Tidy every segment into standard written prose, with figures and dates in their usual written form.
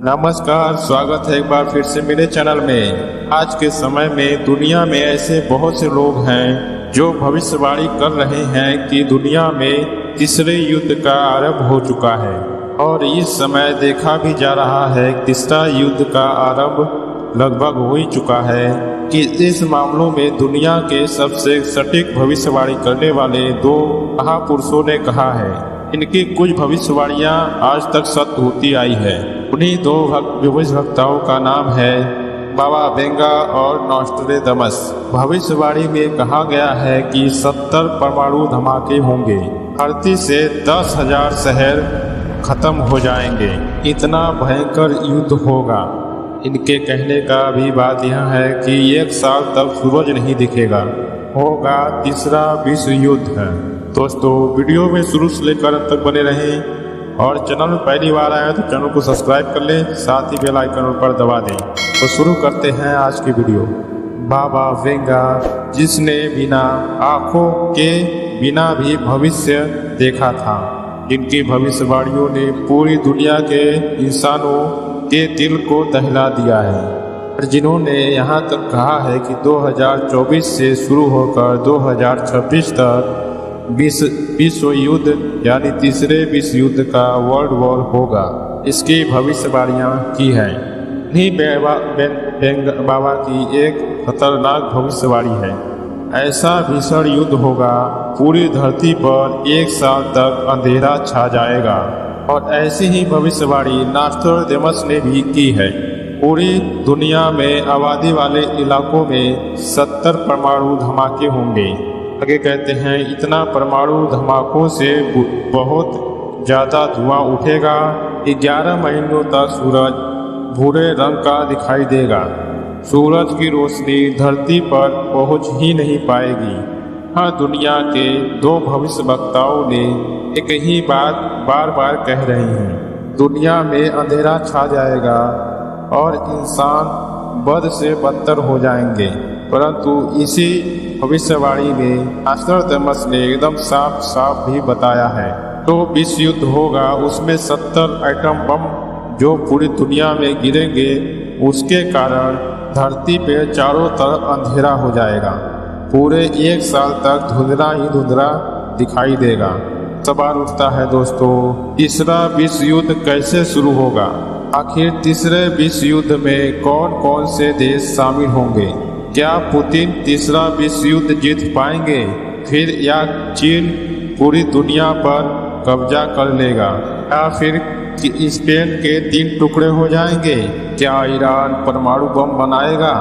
नमस्कार, स्वागत है एक बार फिर से मेरे चैनल में। आज के समय में दुनिया में ऐसे बहुत से लोग हैं जो भविष्यवाणी कर रहे हैं कि दुनिया में तीसरे युद्ध का आरंभ हो चुका है और इस समय देखा भी जा रहा है तीसरा युद्ध का आरंभ लगभग हो ही चुका है। कि इस मामलों में दुनिया के सबसे सटीक भविष्यवाणी करने वाले दो महापुरुषों ने कहा है। इनकी कुछ भविष्यवाणियां आज तक सत्य होती आई है। उन्हीं दो भविष्यवक्ताओं का नाम है बाबा वेंगा और नॉस्ट्रेडमस। भविष्यवाणी में कहा गया है कि 70 परमाणु धमाके होंगे, धरती से 10,000 शहर खत्म हो जाएंगे, इतना भयंकर युद्ध होगा। इनके कहने का भी बात यह है कि 1 साल तक सूरज नहीं दिखेगा, होगा तीसरा विश्व युद्ध है। दोस्तों, वीडियो में शुरू से लेकर अंत तक बने रहें और चैनल में पहली बार आए तो चैनल को सब्सक्राइब कर लें, साथ ही बेल आइकन पर दबा दें। तो शुरू करते हैं आज की वीडियो। बाबा वेंगा, जिसने बिना आँखों के बिना भी भविष्य देखा था, जिनकी भविष्यवाणियों ने पूरी दुनिया के इंसानों के दिल को दहला दिया है और जिन्होंने यहाँ तक कहा है कि 2024 से शुरू होकर 2026 तक विश्व युद्ध यानी तीसरे विश्व युद्ध का वर्ल्ड वॉर होगा, इसकी भविष्यवाणियां की हैं। इन्हीं बाबा की एक खतरनाक भविष्यवाणी है। ऐसा भीषण युद्ध होगा, पूरी धरती पर 1 साल तक अंधेरा छा जाएगा। और ऐसी ही भविष्यवाणी नॉस्ट्रेडमस ने भी की है। पूरी दुनिया में आबादी वाले इलाकों में 70 परमाणु धमाके होंगे। आगे कहते हैं, इतना परमाणु धमाकों से बहुत ज़्यादा धुआं उठेगा। 11 महीनों तक सूरज भूरे रंग का दिखाई देगा। सूरज की रोशनी धरती पर पहुंच ही नहीं पाएगी। हाँ, दुनिया के दो भविष्यवक्ताओं ने एक ही बात बार बार कह रहे हैं। दुनिया में अंधेरा छा जाएगा और इंसान बद से बदतर हो जाएंगे। परंतु इसी भविष्यवाणी में नॉस्ट्रेडमस ने एकदम साफ साफ भी बताया है। तो विश्व युद्ध होगा, उसमें 70 एटम बम जो पूरी दुनिया में गिरेंगे, उसके कारण धरती पे चारों तरफ अंधेरा हो जाएगा। पूरे 1 साल तक धुंधला ही धुंधला दिखाई देगा। सवाल उठता है दोस्तों, तीसरा विश्व युद्ध कैसे शुरू होगा? आखिर तीसरे विश्व युद्ध में कौन कौन से देश शामिल होंगे? क्या पुतिन तीसरा विश्व युद्ध जीत पाएंगे फिर, या चीन पूरी दुनिया पर कब्जा कर लेगा, या फिर स्पेन के 3 टुकड़े हो जाएंगे? क्या ईरान परमाणु बम बनाएगा?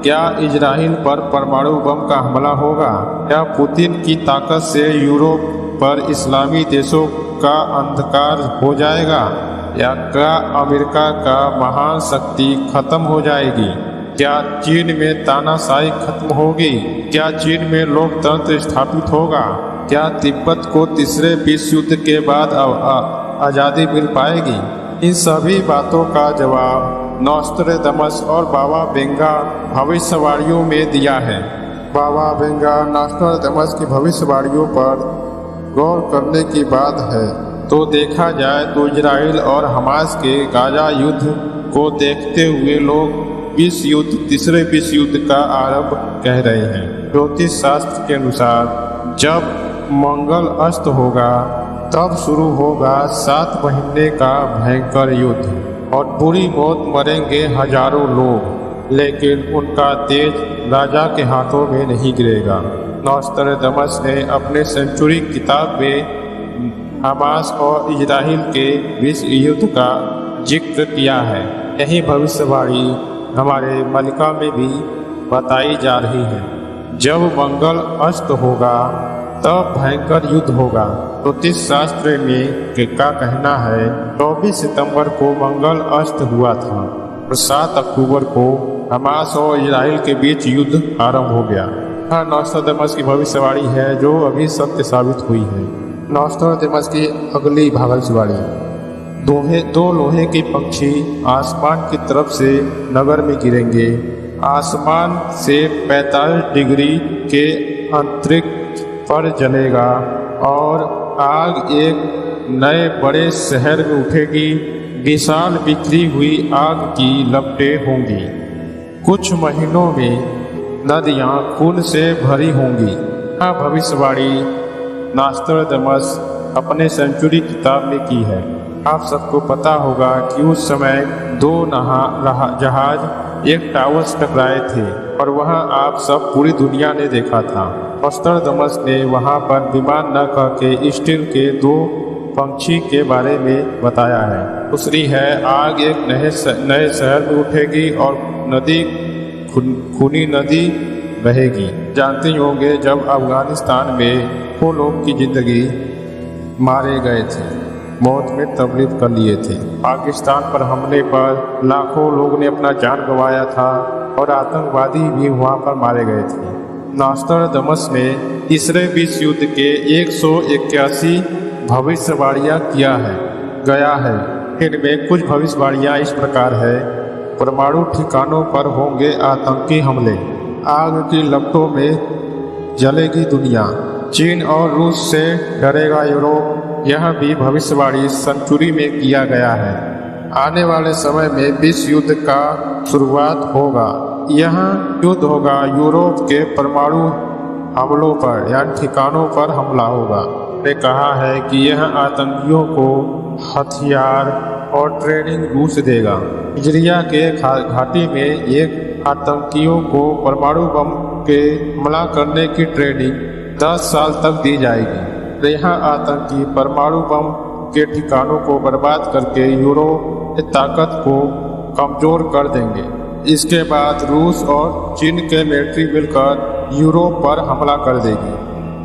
क्या इजराइल पर परमाणु बम का हमला होगा? क्या पुतिन की ताकत से यूरोप पर इस्लामी देशों का अंधकार हो जाएगा? या क्या अमेरिका का महान शक्ति खत्म हो जाएगी? क्या चीन में तानाशाही खत्म होगी? क्या चीन में लोकतंत्र स्थापित होगा? क्या तिब्बत को तीसरे विश्व युद्ध के बाद आज़ादी मिल पाएगी? इन सभी बातों का जवाब नॉस्ट्रेडमस और बाबा वेंगा भविष्यवाणियों में दिया है। बाबा वेंगा नॉस्ट्रेडमस की भविष्यवाणियों पर गौर करने की बात है तो देखा जाए तो इजराइल और हमास के गाजा युद्ध को देखते हुए लोग विश्व युद्ध तीसरे विश्व युद्ध का आरंभ कह रहे हैं। ज्योतिष शास्त्र के अनुसार जब मंगल अस्त होगा तब शुरू होगा 7 महीने का भयंकर युद्ध और बुरी मौत मरेंगे हजारों लोग, लेकिन उनका तेज राजा के हाथों में नहीं गिरेगा। नॉस्ट्रेडमस ने अपने सेंचुरी किताब में हमास और इजराइल के विश्व युद्ध का जिक्र किया है। यही भविष्यवाणी हमारे मलिका में भी बताई जा रही है। जब मंगल अस्त होगा तब भयंकर युद्ध होगा। ज्योतिष शास्त्र में का कहना है 24 सितंबर को मंगल अस्त हुआ था और 7 अक्टूबर को हमास और इजराइल के बीच युद्ध आरंभ हो गया। हाँ, नॉस्ट्रेडमस की भविष्यवाणी है जो अभी सत्य साबित हुई है। नॉस्ट्रेडमस की अगली भविष्यवाणी, दो लोहे के पक्षी आसमान की तरफ से नगर में गिरेंगे। आसमान से 45 डिग्री के अंतरिक्ष पर जलेगा और आग एक नए बड़े शहर में उठेगी विशाल बिखरी हुई आग की लपटें होंगी। कुछ महीनों में नदियां खून से भरी होंगी। यह भविष्यवाणी नास्ट्राडामस अपने सेंचुरी किताब में की है। आप सबको पता होगा कि उस समय 2 जहाज एक टावर से टकराए थे और वहां आप सब पूरी दुनिया ने देखा था। नास्ट्राडामस ने वहां पर विमान न कह के स्टील के 2 पंछी के बारे में बताया है। दूसरी है आग एक नए शहर में उठेगी और नदी खूनी नदी बहेगी। जानते ही होंगे जब अफगानिस्तान में वो लोग की जिंदगी मारे गए थे, मौत में तबलीग कर लिए थे। पाकिस्तान पर हमले पर लाखों लोग ने अपना जान गंवाया था और आतंकवादी भी वहां पर मारे गए थे। नास्ट्राडामस ने तीसरे विश्व युद्ध के 181 भविष्यवाणियां गया है। इनमें कुछ भविष्यवाणियां इस प्रकार है। परमाणु ठिकानों पर होंगे आतंकी हमले, आग की लपटों में जलेगी दुनिया, चीन और रूस से डरेगा यूरोप। यह भी भविष्यवाणी सेंचुरी में किया गया है। आने वाले समय में विश्व युद्ध का शुरुआत होगा। यह युद्ध होगा यूरोप के परमाणु हमलों पर यानी ठिकानों पर हमला होगा। ने कहा है कि यह आतंकियों को हथियार और ट्रेनिंग रूस देगा। इजरिया के घाटी में एक आतंकियों को परमाणु बम के हमला करने की ट्रेनिंग 10 साल तक दी जाएगी। यह आतंकी परमाणु बम के ठिकानों को बर्बाद करके यूरोप की ताकत को कमजोर कर देंगे। इसके बाद रूस और चीन के मिलिट्री मिलकर यूरोप पर हमला कर देगी।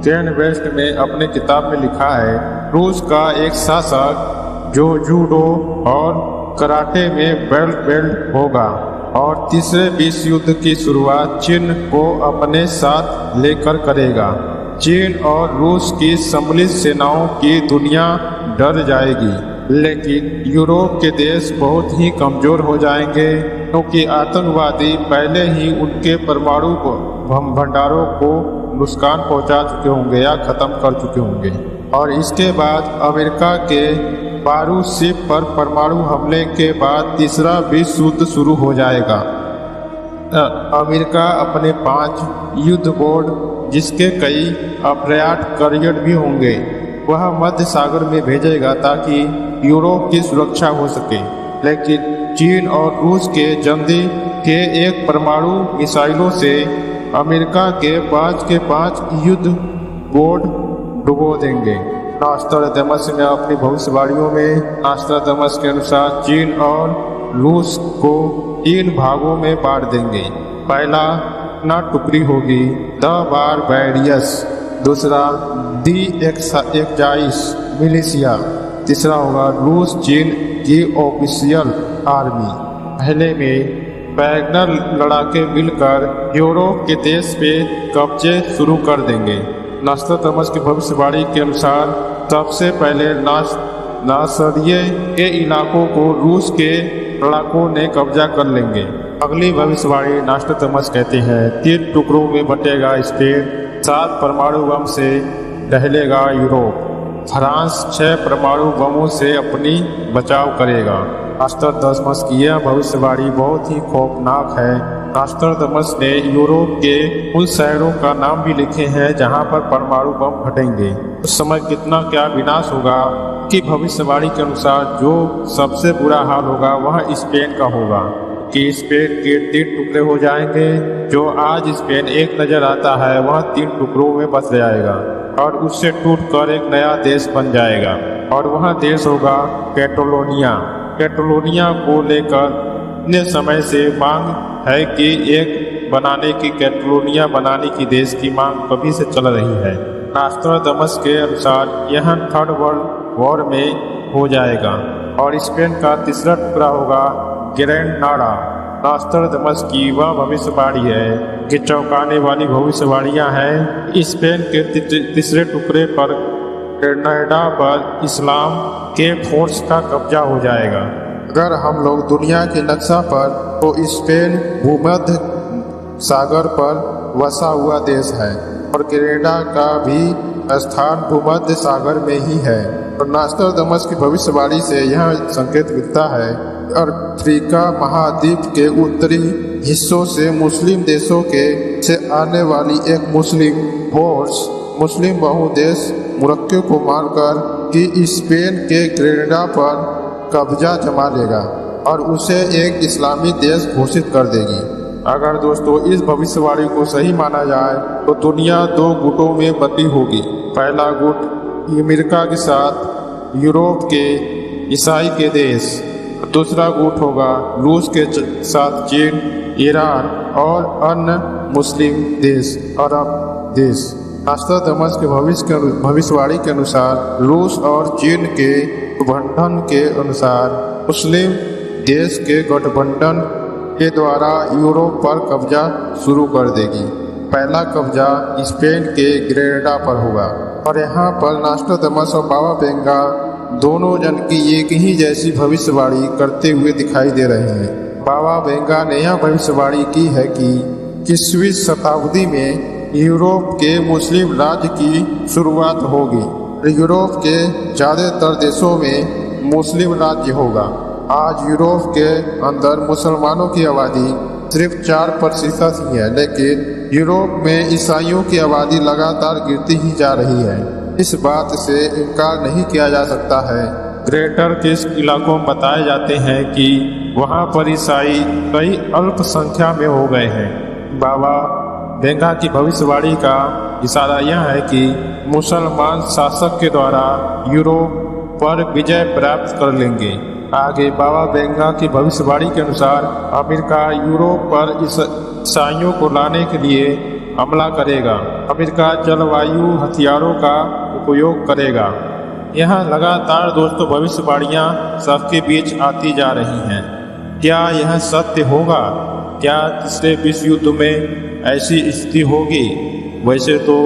केन वेस्ट ने अपने किताब में लिखा है, रूस का एक शासक जो जूडो और कराटे में बेल्ट होगा और तीसरे विश्व युद्ध की शुरुआत चीन को अपने साथ लेकर करेगा। चीन और रूस की सम्मिलित सेनाओं की दुनिया डर जाएगी, लेकिन यूरोप के देश बहुत ही कमजोर हो जाएंगे क्योंकि आतंकवादी पहले ही उनके परमाणु भंडारों को नुकसान पहुंचा चुके होंगे या खत्म कर चुके होंगे। और इसके बाद अमेरिका के बारूद शिप पर परमाणु हमले के बाद तीसरा विश्व युद्ध शुरू हो जाएगा। अमेरिका अपने 5 युद्ध बोट, जिसके कई अपर्याप्त करियर भी होंगे, वह मध्य सागर में भेजेगा ताकि यूरोप की सुरक्षा हो सके। लेकिन चीन और रूस के जल्दी के एक परमाणु मिसाइलों से अमेरिका के 5 के 5 युद्ध बोट डुबो देंगे। नास्ट्राडामस ने अपनी भविष्यवाणियों में नास्ट्राडामस के अनुसार चीन और रूस को 3 भागों में बांट देंगे। पहला ना टुकड़ी होगी द बारबेरियस, दूसरा दी एक्साइज मिलिशिया, तीसरा होगा रूस चीन की ऑफिशियल आर्मी। पहले में वैगनर लड़ाके मिलकर यूरोप के देश पे कब्जे शुरू कर देंगे। नास्ट्राडामस की भविष्यवाणी के अनुसार सबसे पहले नासरिये के इलाकों को रूस के लड़ाकों ने कब्जा कर लेंगे। अगली भविष्यवाणी नास्ट्राडामस कहते हैं 3 टुकड़ों में बटेगा स्पेन, 7 परमाणु बम से दहलेगा यूरोप, फ्रांस 6 परमाणु बमों से अपनी बचाव करेगा। नास्ट्राडामस की यह भविष्यवाणी बहुत ही खौफनाक है। नास्ट्राडामस ने यूरोप के उन शहरों का नाम भी लिखे हैं जहां पर परमाणु बम फटेंगे। उस समय कितना क्या विनाश होगा कि भविष्यवाणी के अनुसार जो सबसे बुरा हाल होगा वह स्पेन का होगा कि स्पेन के 3 टुकड़े हो जाएंगे। जो आज स्पेन एक नजर आता है वह 3 टुकड़ों में बच जाएगा और उससे टूटकर एक नया देश बन जाएगा और वह देश होगा कैटलोनिया। कैटलोनिया को लेकर इतने समय से मांग है कि एक कैटलोनिया बनाने की देश की मांग कभी से चल रही है। नास्ट्राडामस के अनुसार यह 3rd वर्ल्ड वॉर में हो जाएगा और स्पेन का तीसरा टुकड़ा होगा ग्रेनाडा। नास्ट्राडामस की वह भविष्यवाणी है कि चौंकाने वाली भविष्यवाणियां हैं। स्पेन के तीसरे टुकड़े पर ग्रेनाडा पर इस्लाम के फोर्स का कब्जा हो जाएगा। अगर हम लोग दुनिया के नक्शा पर तो स्पेन भूमध्य सागर पर वसा हुआ देश है और ग्रेनाडा का भी स्थान भूमध्य सागर में ही है और नास्ट्राडामस की भविष्यवाणी से यह संकेत मिलता है अफ्रीका महाद्वीप के उत्तरी हिस्सों से मुस्लिम देशों के से आने वाली एक मुस्लिम फोर्स मुस्लिम बहुदेश मोरक्को को मारकर कि स्पेन के ग्रेनेडा पर कब्जा जमा लेगा और उसे एक इस्लामी देश घोषित कर देगी। अगर दोस्तों इस भविष्यवाणी को सही माना जाए तो दुनिया दो गुटों में बंटी होगी। पहला गुट अमेरिका के साथ यूरोप के ईसाई के देश, दूसरा गुट होगा रूस के साथ चीन, ईरान और अन्य मुस्लिम देश, अरब देश। नास्ट्राडामस के भविष्यवाणी के अनुसार रूस और चीन के गठबंधन के अनुसार मुस्लिम देश के गठबंधन के द्वारा यूरोप पर कब्जा शुरू कर देगी। पहला कब्जा स्पेन के ग्रेनेडा पर होगा और यहाँ पर नास्ट्राडामस और बाबा वेंगा दोनों जन की एक ही जैसी भविष्यवाणी करते हुए दिखाई दे रहे हैं। बाबा वेंगा ने यह भविष्यवाणी की है कि 21वीं शताब्दी में यूरोप के मुस्लिम राज्य की शुरुआत होगी। यूरोप के ज़्यादातर देशों में मुस्लिम राज्य होगा। आज यूरोप के अंदर मुसलमानों की आबादी सिर्फ 4% ही है, लेकिन यूरोप में ईसाइयों की आबादी लगातार गिरती ही जा रही है। इस बात से इनकार नहीं किया जा सकता है। ग्रेटर के इलाकों में बताए जाते हैं कि वहां पर ईसाई कई अल्पसंख्या में हो गए हैं। बाबा वेंगा की भविष्यवाणी का इशारा यह है कि मुसलमान शासक के द्वारा यूरोप पर विजय प्राप्त कर लेंगे। आगे बाबा वेंगा की भविष्यवाणी के अनुसार अमेरिका यूरोप पर ईसाइयों को लाने के लिए हमला करेगा। अमेरिका जलवायु हथियारों का उपयोग करेगा। यहाँ लगातार दोस्तों भविष्यवाणियाँ सबके बीच आती जा रही हैं। क्या यह सत्य होगा? क्या तीसरे विश्व युद्ध में ऐसी स्थिति होगी? वैसे तो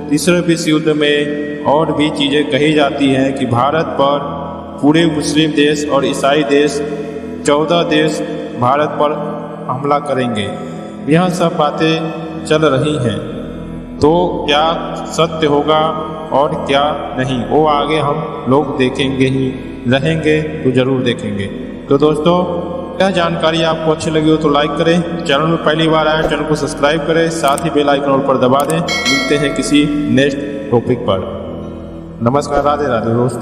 तीसरे विश्व युद्ध में और भी चीज़ें कही जाती हैं कि भारत पर पूरे मुस्लिम देश और ईसाई देश 14 देश भारत पर हमला करेंगे। यह सब बातें चल रही हैं। तो क्या सत्य होगा और क्या नहीं, वो आगे हम लोग देखेंगे ही रहेंगे तो ज़रूर देखेंगे। तो दोस्तों यह जानकारी आपको अच्छी लगी हो तो लाइक करें, चैनल में पहली बार आए चैनल को सब्सक्राइब करें, साथ ही बेल आइकन पर दबा दें। मिलते हैं किसी नेक्स्ट टॉपिक पर। नमस्कार, राधे राधे दोस्तों।